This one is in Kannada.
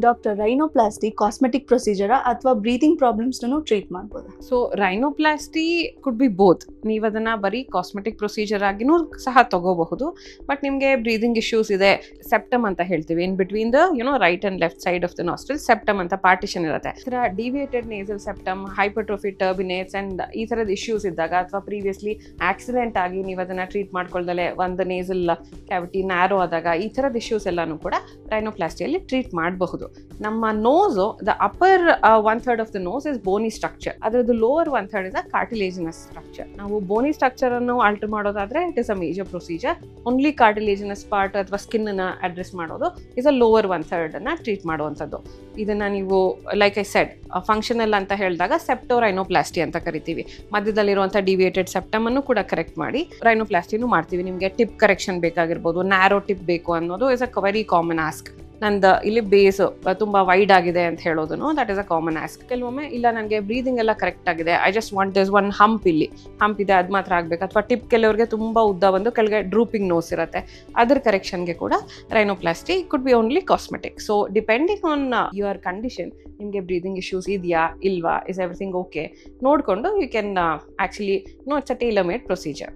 ಡಾಕ್ಟರ್, ರೈನೋಪ್ಲಾಸ್ಟಿ ಕಾಸ್ಮೆಟಿಕ್ ಪ್ರೊಸೀಜರಾ ಅಥವಾ ಬ್ರೀತಿಂಗ್ ಪ್ರಾಬ್ಲಮ್ಸ್ನೂ ಟ್ರೀಟ್ ಮಾಡ್ಬೋದಾ? So rhinoplasty could B both. ನೀವು ಅದನ್ನು ಬರೀ ಕಾಸ್ಮೆಟಿಕ್ ಪ್ರೊಸೀಜರ್ ಆಗಿನೂ ಸಹ ತಗೋಬಹುದು. ಬಟ್ ನಿಮಗೆ ಬ್ರೀದಿಂಗ್ ಇಶ್ಯೂಸ್ ಇದೆ, ಸೆಪ್ಟಮ್ ಅಂತ ಹೇಳ್ತೀವಿ, in between the right and left side of the nostril septum ಅಂತ ಪಾರ್ಟಿಷನ್ ಇರುತ್ತೆ. ಈ ಥರ ಡಿವಿಯೇಟೆಡ್ ನೇಸಲ್ ಸೆಪ್ಟಮ್, ಹೈಪರ್ಟ್ರೋಫಿ ಟರ್ಬಿನೇಟ್ಸ್ ಅಂಡ್ ಈ ಥರದ ಇಶ್ಯೂಸ್ ಇದ್ದಾಗ, ಅಥವಾ ಪ್ರೀವಿಯಸ್ಲಿ ಆಕ್ಸಿಡೆಂಟ್ ಆಗಿ ನೀವು ಅದನ್ನು ಟ್ರೀಟ್ ಮಾಡ್ಕೊಳ್ದಲೆ ಒಂದು ನೇಸಲ್ ಕ್ಯಾವಿಟಿ ನ್ಯಾರೋ ಆದಾಗ, ಈ ಥರದ ಇಶ್ಯೂಸ್ ಎಲ್ಲಾನು ಕೂಡ ರೈನೋಪ್ಲಾಸ್ಟಿಯಲ್ಲಿ ಟ್ರೀಟ್ ಮಾಡಬಹುದು. ನಮ್ಮ nose, the upper 1/3 of the nose is bony structure, ಅದರದ್ದು lower 1/3 is a cartilaginous structure. ನಾವು ಬೋನಿ ಸ್ಟ್ರಕ್ಚರ್ ಅನ್ನು ಆಲ್ಟರ್ ಮಾಡೋದಾದ್ರೆ it is a major procedure. Only cartilaginous part ಅಥವಾ ಸ್ಕಿನ್ ಅನ್ನ ಅಡ್ರೆಸ್ ಮಾಡೋದು ಇಸ್ ಅ ಲೋವರ್ 1/3 ಅನ್ನ ಟ್ರೀಟ್ ಮಾಡುವಂಥದ್ದು. ಇದನ್ನ ನೀವು ಲೈಕ್ ಐ ಸೆಡ್ ಫಂಕ್ಷನಲ್ ಅಂತ ಹೇಳಿದಾಗ ಸೆಪ್ಟೋ ರೈನೋಪ್ಲಾಸ್ಟಿ ಅಂತ ಕರಿತೀವಿ. ಮಧ್ಯದಲ್ಲಿರುವಂಥ ಡಿವಿಯೇಟೆಡ್ ಸೆಪ್ಟಮ್ ಅನ್ನು ಕೂಡ ಕರೆಕ್ಟ್ ಮಾಡಿ ರೈನೋಪ್ಲಾಸ್ಟಿನೂ ಮಾಡ್ತೀವಿ. ನಿಮಗೆ ಟಿಪ್ ಕರೆಕ್ಷನ್ ಬೇಕಾಗಿರ್ಬೋದು, ನ್ಯಾರೋ ಟಿಪ್ ಬೇಕು ಅನ್ನೋದು is a very common ask. ನಂದು ಇಲ್ಲಿ ಬೇಸ್ ತುಂಬ ವೈಡ್ ಆಗಿದೆ ಅಂತ ಹೇಳೋದು, that is a common ask. ಕೆಲವೊಮ್ಮೆ ಇಲ್ಲ ನನಗೆ ಬ್ರೀದಿಂಗ್ ಎಲ್ಲ ಕರೆಕ್ಟ್ ಆಗಿದೆ, I just want this one hump, ಇಲ್ಲಿ ಹಂಪ್ ಇದೆ ಅದು ಮಾತ್ರ ಆಗಬೇಕು. ಅಥವಾ ಟಿಪ್ ಕೆಲವರಿಗೆ ತುಂಬ ಉದ್ದ ಬಂದು ಕೆಳಗೆ ಡ್ರೂಪಿಂಗ್ ನೋಸ್ ಇರುತ್ತೆ, ಅದ್ರ ಕರೆಕ್ಷನ್ಗೆ ಕೂಡ rhinoplasty could be only cosmetic. So depending on your condition, ನಿಮಗೆ ಬ್ರೀದಿಂಗ್ ಇಶ್ಯೂಸ್ ಇದೆಯಾ ಇಲ್ವಾ, ಇಸ್ ಎವ್ರಿಥಿಂಗ್ ಓಕೆ ನೋಡಿಕೊಂಡು you can actually it's a tailor made procedure.